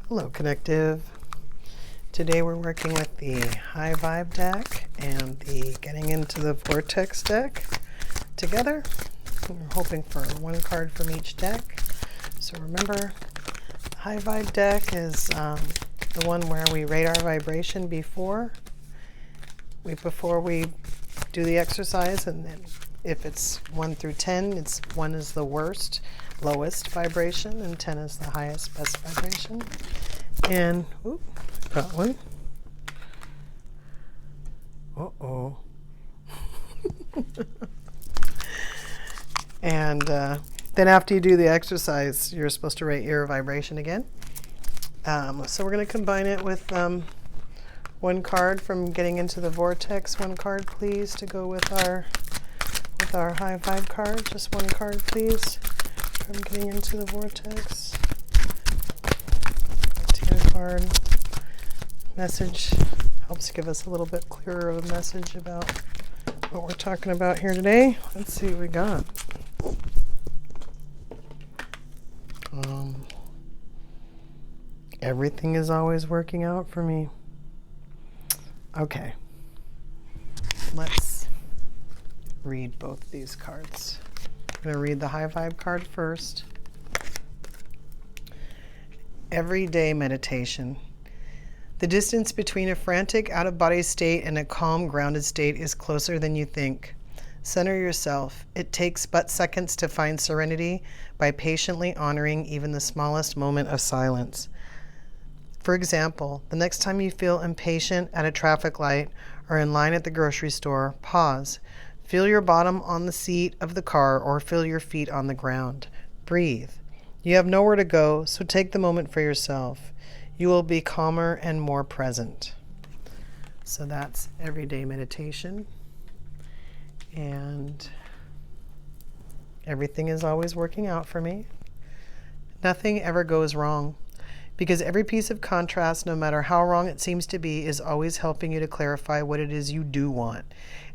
Hello, Connective. Today we're working with the High Vibe deck and the Getting into the Vortex deck together. We're hoping for one card from each deck. So remember, the High Vibe deck is the one where we rate our vibration before we do the exercise, and then if it's 1 through 10, 1 is the worst, lowest vibration, and 10 is the highest, best vibration. And, oop, got one. Uh-oh. And then after you do the exercise, you're supposed to rate your vibration again. So we're going to combine it with one card from Getting into the Vortex. One card, please, to go with our High Vibe card. Just one card, please, from Getting into the Vortex. Theta card. Message helps give us a little bit clearer of a message about what we're talking about here today. Let's see what we got. Everything is always working out for me. Okay. Let's read both of these cards. I'm going to read the High Vibe card first. Everyday meditation. The distance between a frantic, out-of-body state and a calm, grounded state is closer than you think. Center yourself. It takes but seconds to find serenity by patiently honoring even the smallest moment of silence. For example, the next time you feel impatient at a traffic light or in line at the grocery store, pause. Feel your bottom on the seat of the car or feel your feet on the ground. Breathe. You have nowhere to go, so take the moment for yourself. You will be calmer and more present. So that's everyday meditation. And everything is always working out for me. Nothing ever goes wrong, because every piece of contrast, no matter how wrong it seems to be, is always helping you to clarify what it is you do want.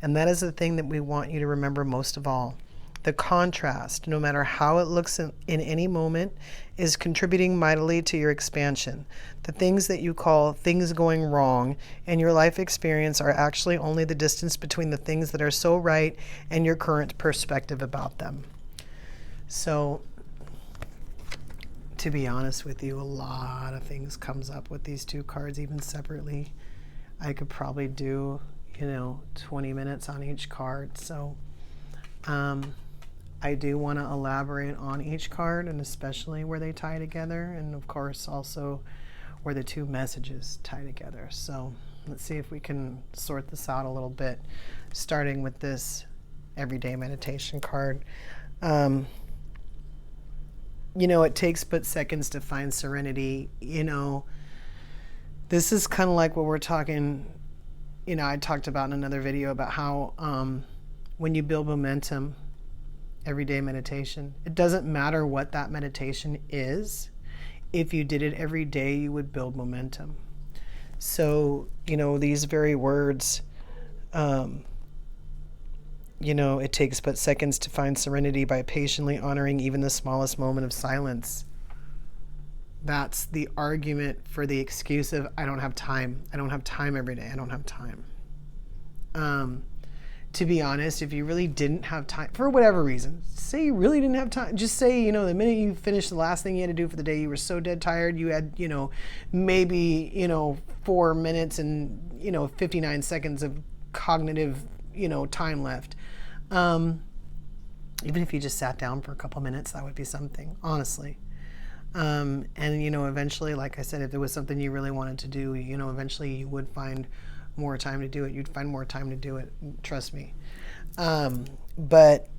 And that is the thing that we want you to remember most of all. The contrast, no matter how it looks in any moment, is contributing mightily to your expansion. The things that you call things going wrong in your life experience are actually only the distance between the things that are so right and your current perspective about them. So, to be honest with you, a lot of things comes up with these two cards, even separately. I could probably do, 20 minutes on each card. So, I do want to elaborate on each card, and especially where they tie together, and of course also where the two messages tie together. So let's see if we can sort this out a little bit, starting with this everyday meditation card. It takes but seconds to find serenity. This is kind of like what we're talking, I talked about in another video about how when you build momentum, everyday meditation, it doesn't matter what that meditation is. If you did it every day, you would build momentum. So, these very words, it takes but seconds to find serenity by patiently honoring even the smallest moment of silence. That's the argument for the excuse of, I don't have time. I don't have time every day. I don't have time. To be honest, if you really didn't have time, for whatever reason, say you really didn't have time, just say, the minute you finished the last thing you had to do for the day, you were so dead tired, you had, maybe, 4 minutes and, 59 seconds of cognitive, time left. Even if you just sat down for a couple minutes, that would be something, honestly. And, eventually, like I said, if there was something you really wanted to do, eventually you would find more time to do it. You'd find more time to do it. Trust me. But,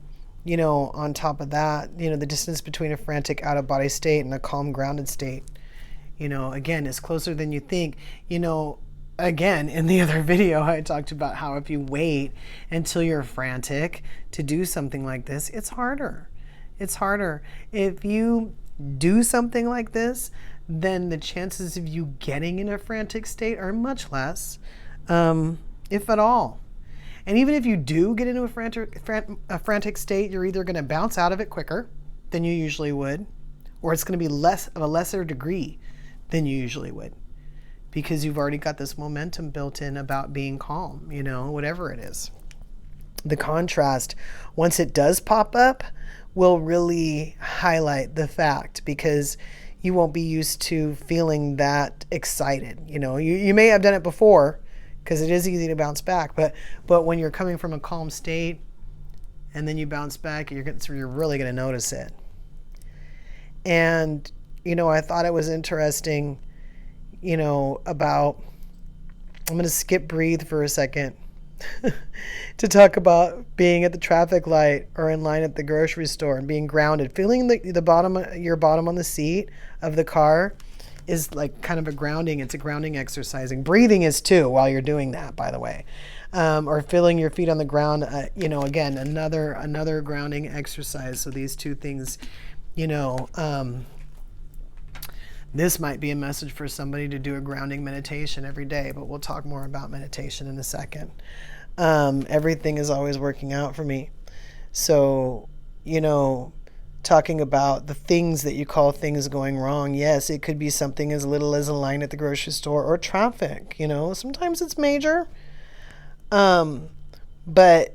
on top of that, the distance between a frantic out-of-body state and a calm, grounded state, again, is closer than you think. Again, in the other video, I talked about how if you wait until you're frantic to do something like this, it's harder. It's harder. If you do something like this, then the chances of you getting in a frantic state are much less. If at all. And even if you do get into a frantic state, you're either going to bounce out of it quicker than you usually would, or it's going to be less of a lesser degree than you usually would, because you've already got this momentum built in about being calm, whatever it is. The contrast, once it does pop up, will really highlight the fact, because you won't be used to feeling that excited. You may have done it before, because it is easy to bounce back, but when you're coming from a calm state and then you bounce back, you're really going to notice it. And I thought it was interesting, about, I'm going to skip breathe for a second to talk about being at the traffic light or in line at the grocery store and being grounded. Feeling your bottom on the seat of the car is like kind of a grounding. It's a grounding exercising. Breathing is too, while you're doing that, by the way. Or feeling your feet on the ground, again, another grounding exercise. So these two things, this might be a message for somebody to do a grounding meditation every day, but we'll talk more about meditation in a second. Everything is always working out for me. So, talking about the things that you call things going wrong. Yes, it could be something as little as a line at the grocery store or traffic. Sometimes it's major. But,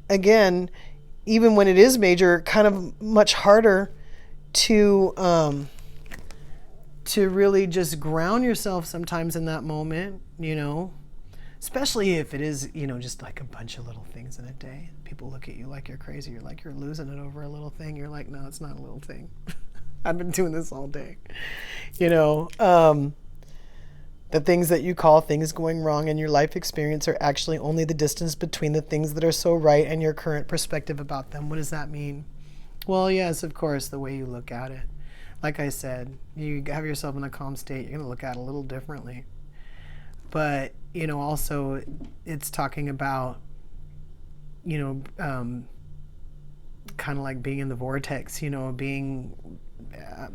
again, even when it is major, kind of much harder to really just ground yourself sometimes in that moment, especially if it is, just like a bunch of little things in a day. People look at you like you're crazy. You're like, you're losing it over a little thing. You're like, no, it's not a little thing. I've been doing this all day. The things that you call things going wrong in your life experience are actually only the distance between the things that are so right and your current perspective about them. What does that mean? Well, yes, of course, the way you look at it. Like I said, you have yourself in a calm state, you're going to look at it a little differently. But, also it's talking about, kind of like being in the vortex, being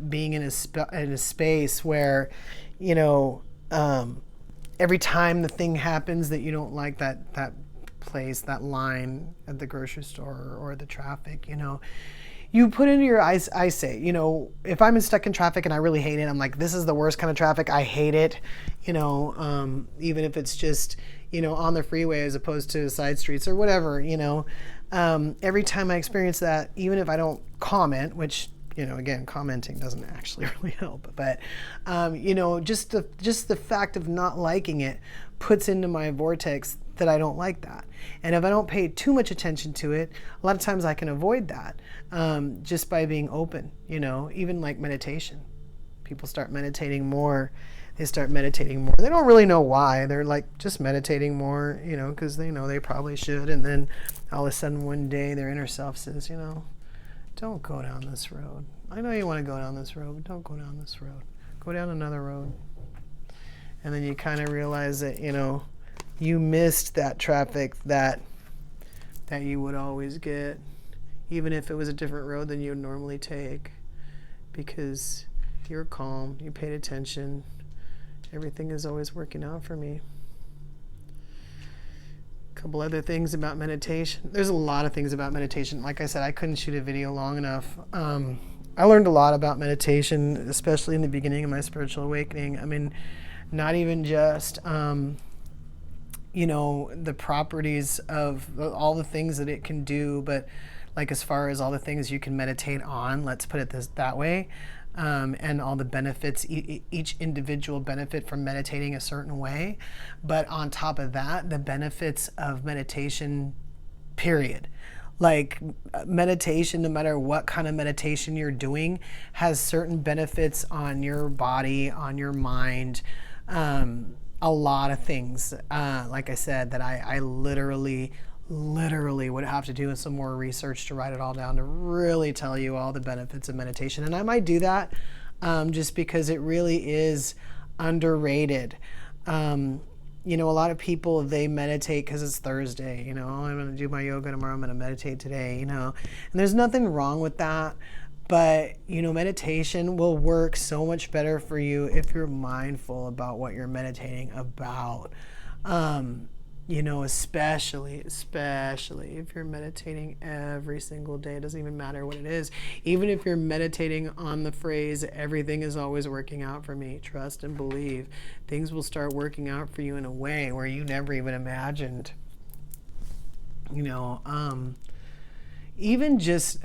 in a space where, every time the thing happens that you don't like, that place, that line at the grocery store or the traffic, you put into your eyes, I say, if I'm stuck in traffic and I really hate it, I'm like, this is the worst kind of traffic. I hate it. Even if it's just, on the freeway as opposed to side streets or whatever, every time I experience that, even if I don't comment, which, again, commenting doesn't actually really help, but, just the fact of not liking it puts into my vortex that I don't like that. And if I don't pay too much attention to it, a lot of times I can avoid that just by being open, even like meditation. People start meditating more. They start meditating more. They don't really know why. They're like just meditating more, because they know they probably should. And then all of a sudden one day their inner self says, don't go down this road. I know you want to go down this road, but don't go down this road. Go down another road. And then you kind of realize that, you missed that traffic that you would always get, even if it was a different road than you would normally take, because you're calm, you paid attention. Everything is always working out for me. A couple other things about meditation. There's a lot of things about meditation. Like I said, I couldn't shoot a video long enough. I learned a lot about meditation, especially in the beginning of my spiritual awakening. I mean, not even just the properties of all the things that it can do, but like as far as all the things you can meditate on, let's put it that way, and all the benefits, each individual benefit from meditating a certain way. But on top of that, the benefits of meditation, period. Like meditation, no matter what kind of meditation you're doing, has certain benefits on your body, on your mind, a lot of things, like I said, that I literally would have to do some more research to write it all down to really tell you all the benefits of meditation. And I might do that just because it really is underrated. A lot of people, they meditate because it's Thursday, I'm going to do my yoga tomorrow, I'm going to meditate today, and there's nothing wrong with that. But, meditation will work so much better for you if you're mindful about what you're meditating about. You know, especially if you're meditating every single day. It doesn't even matter what it is. Even if you're meditating on the phrase, everything is always working out for me, trust and believe, things will start working out for you in a way where you never even imagined. You know, even just,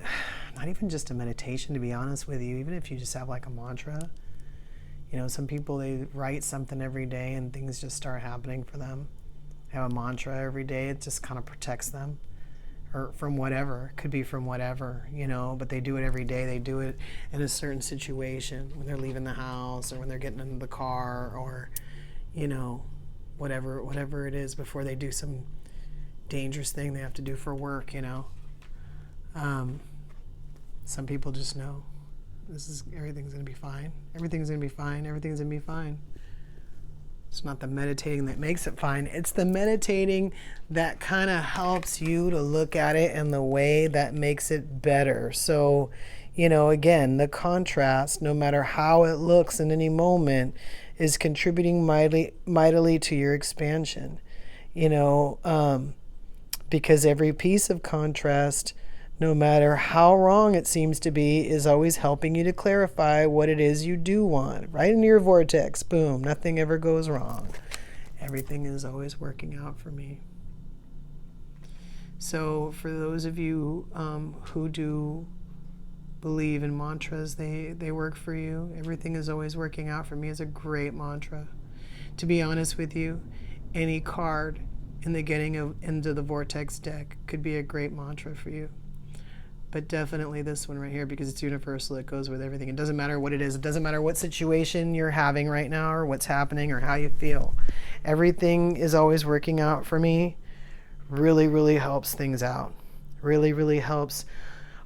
not even just a meditation, to be honest with you, even if you just have like a mantra. You know, some people, they write something every day and things just start happening for them. Have a mantra every day. It just kind of protects them, or from whatever. It could be from whatever, you know, but they do it every day. They do it in a certain situation, when they're leaving the house or when they're getting into the car, or, you know, whatever it is, before they do some dangerous thing they have to do for work, you know. Some people just know everything's going to be fine. Everything's going to be fine. Everything's going to be fine. It's not the meditating that makes it fine. It's the meditating that kind of helps you to look at it in the way that makes it better. So, you know, again, the contrast, no matter how it looks in any moment, is contributing mightily to your expansion. You know, because every piece of contrast, no matter how wrong it seems to be, is always helping you to clarify what it is you do want. Right into your vortex, boom, nothing ever goes wrong. Everything is always working out for me. So for those of you who do believe in mantras, they work for you. Everything is always working out for me is a great mantra. To be honest with you, any card in the getting into the vortex deck could be a great mantra for you. But definitely this one right here, because it's universal. It goes with everything. It doesn't matter what it is. It doesn't matter what situation you're having right now, or what's happening, or how you feel. Everything is always working out for me. Really, really helps things out. Really, really helps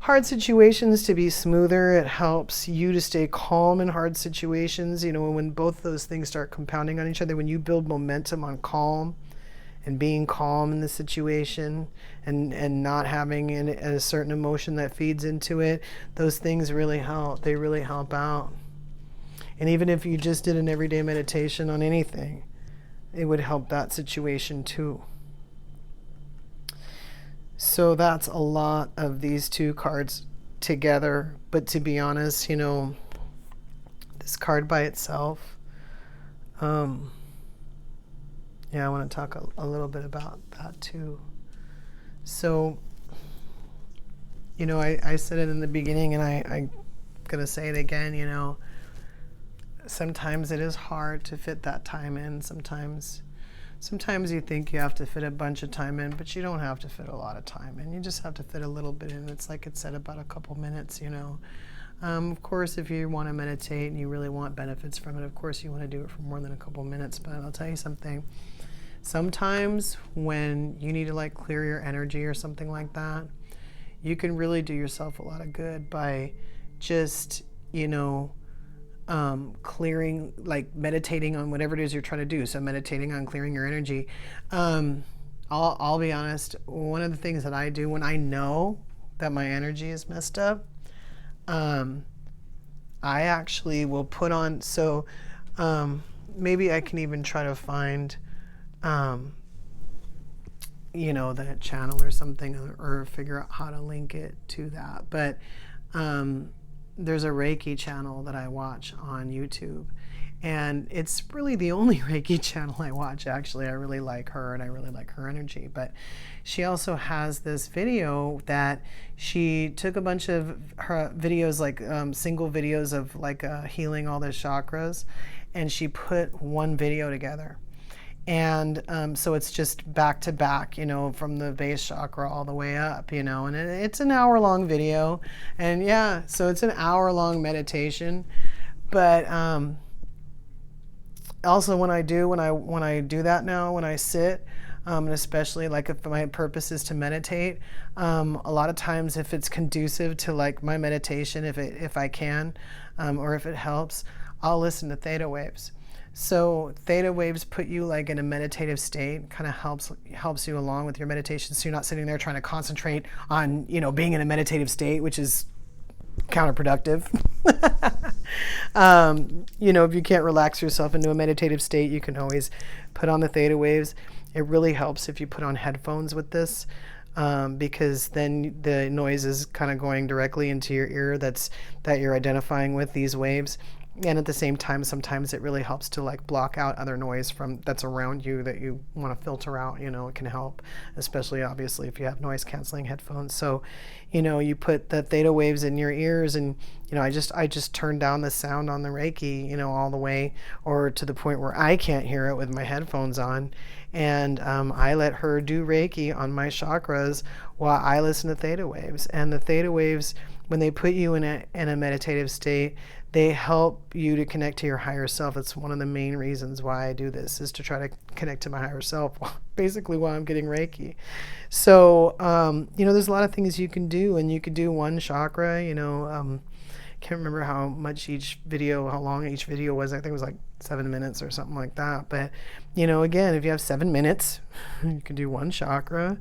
hard situations to be smoother. It helps you to stay calm in hard situations. You know, when both those things start compounding on each other, when you build momentum on calm, and being calm in the situation, and not having a certain emotion that feeds into it, those things really help. They really help out. And even if you just did an everyday meditation on anything, it would help that situation too. So that's a lot of these two cards together. But to be honest, you know, this card by itself, yeah, I want to talk a little bit about that too. So, you know, I said it in the beginning, and I'm going to say it again, you know, sometimes it is hard to fit that time in. Sometimes you think you have to fit a bunch of time in, but you don't have to fit a lot of time in. You just have to fit a little bit in. It's like it said, about a couple minutes, you know. Of course, if you want to meditate and you really want benefits from it, of course you want to do it for more than a couple minutes. But I'll tell you something. Sometimes when you need to like clear your energy or something like that, you can really do yourself a lot of good by just, you know, clearing, like meditating on whatever it is you're trying to do. So meditating on clearing your energy. I'll be honest, one of the things that I do when I know that my energy is messed up, I actually will put on, so maybe I can even try to find you know, that channel or something, or figure out how to link it to that. But there's a Reiki channel that I watch on YouTube, and it's really the only Reiki channel I watch, actually. I really like her, and I really like her energy. But she also has this video that she took a bunch of her videos, like single videos of like healing all the chakras, and she put one video together. And so it's just back to back, you know, from the base chakra all the way up, you know, and it's an hour-long video. And yeah, so it's an hour-long meditation. But also when I do that now, when I sit, and especially like if my purpose is to meditate, a lot of times if it's conducive to like my meditation, if I can, or if it helps, I'll listen to theta waves. So theta waves put you like in a meditative state, kind of helps you along with your meditation. So you're not sitting there trying to concentrate on, you know, being in a meditative state, which is counterproductive. You know, if you can't relax yourself into a meditative state, you can always put on the theta waves. It really helps if you put on headphones with this, because then the noise is kind of going directly into your ear that you're identifying with these waves. And at the same time, sometimes it really helps to like block out other noise from that's around you that you want to filter out. It can help, especially obviously if you have noise canceling headphones. So, you put the theta waves in your ears, and I just turn down the sound on the Reiki, all the way, or to the point where I can't hear it with my headphones on, and I let her do Reiki on my chakras while I listen to theta waves. And the theta waves, when they put you in a meditative state, they help you to connect to your higher self. It's one of the main reasons why I do this, is to try to connect to my higher self, basically while I'm getting Reiki. So, there's a lot of things you can do, and you could do one chakra, can't remember how long each video was. I think it was like 7 minutes or something like that. But, again, if you have 7 minutes, you can do one chakra,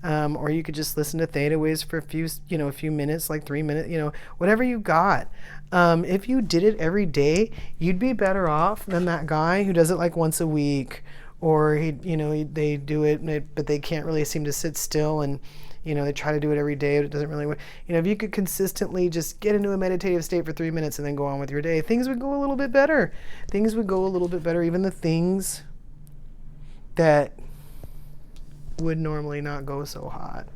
or you could just listen to theta waves for a few minutes, like 3 minutes, whatever you got. If you did it every day, you'd be better off than that guy who does it like once a week, or they do it, but they can't really seem to sit still, and they try to do it every day, but it doesn't really work. If you could consistently just get into a meditative state for 3 minutes and then go on with your day, things would go a little bit better. Even the things that would normally not go so hot.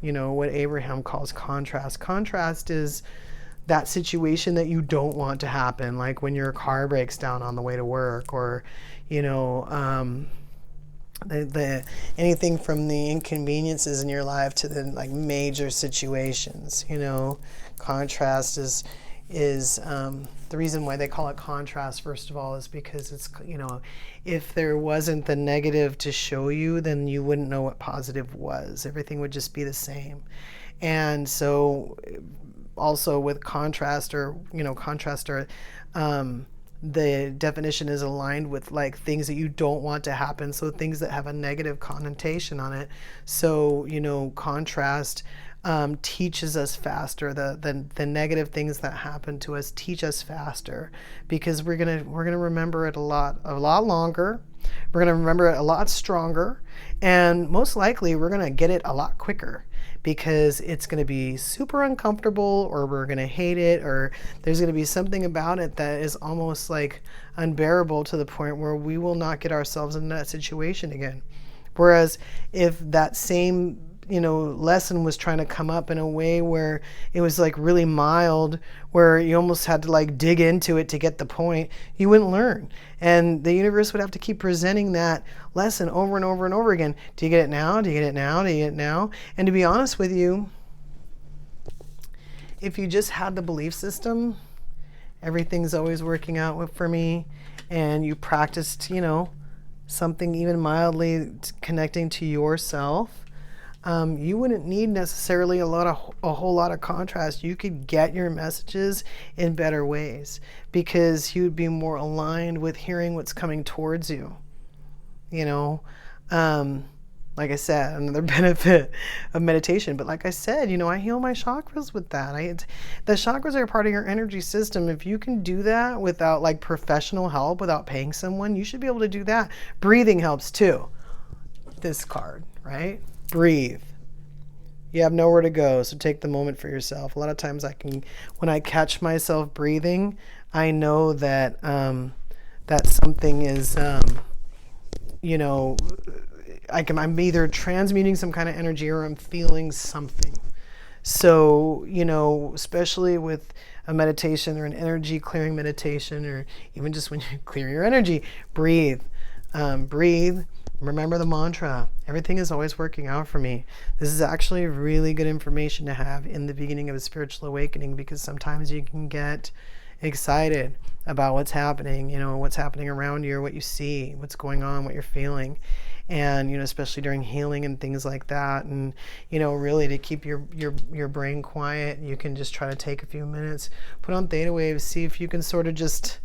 What Abraham calls contrast. Contrast is that situation that you don't want to happen, like when your car breaks down on the way to work, or anything from the inconveniences in your life to the like major situations. Contrast is the reason why they call it contrast, first of all, is because it's, if there wasn't the negative to show you, then you wouldn't know what positive was. Everything would just be the same. And so also with contrast, the definition is aligned with like things that you don't want to happen, so things that have a negative connotation on it. So contrast teaches us faster. The negative things that happen to us teach us faster, because we're gonna remember it a lot longer. We're gonna remember it a lot stronger, and most likely we're gonna get it a lot quicker, because it's going to be super uncomfortable, or we're going to hate it, or there's going to be something about it that is almost like unbearable, to the point where we will not get ourselves in that situation again. Whereas if that same lesson was trying to come up in a way where it was like really mild, where you almost had to like dig into it to get the point, you wouldn't learn. And the universe would have to keep presenting that lesson over and over and over again. Do you get it now? Do you get it now? Do you get it now? And to be honest with you, if you just had the belief system, everything's always working out for me, and you practiced, something even mildly connecting to yourself, you wouldn't need necessarily a whole lot of contrast. You could get your messages in better ways, because you'd be more aligned with hearing what's coming towards you. Like I said, another benefit of meditation. But like I said, I heal my chakras with that. The chakras are a part of your energy system. If you can do that without like professional help, without paying someone, you should be able to do that. Breathing helps too. This card, right? Breathe. You have nowhere to go, so take the moment for yourself. A lot of times when I catch myself breathing, I know that that something is, I'm either transmuting some kind of energy, or I'm feeling something. So, especially with a meditation or an energy clearing meditation, or even just when you clear your energy, breathe. Breathe. Remember the mantra. Everything is always working out for me. This is actually really good information to have in the beginning of a spiritual awakening, because sometimes you can get excited about what's happening, what's happening around you, or what you see, what's going on, what you're feeling. And, especially during healing and things like that. And, really to keep your brain quiet, you can just try to take a few minutes, put on theta waves, see if you can sort of just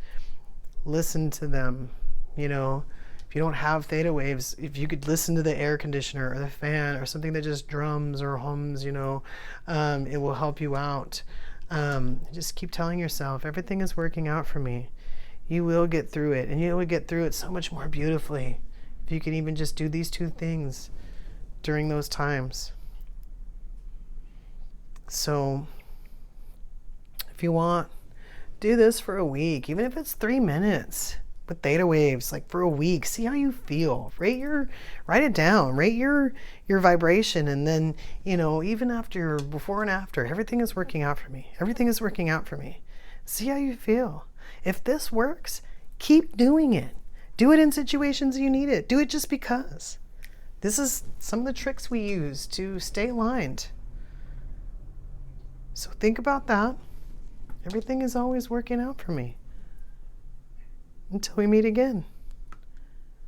listen to them, If you don't have theta waves, if you could listen to the air conditioner or the fan or something that just drums or hums, it will help you out. Just keep telling yourself, everything is working out for me. You will get through it, and you will get through it so much more beautifully If you can even just do these 2 things during those times. So if you want, do this for a week, even if it's 3 minutes with theta waves, like for a week. See how you feel. Write it down. Rate your vibration, and then, you know, even after, before and after, everything is working out for me. Everything is working out for me. See how you feel. If this works, keep doing it. Do it in situations you need it. Do it just because. This is some of the tricks we use to stay aligned. So think about that. Everything is always working out for me. Until we meet again.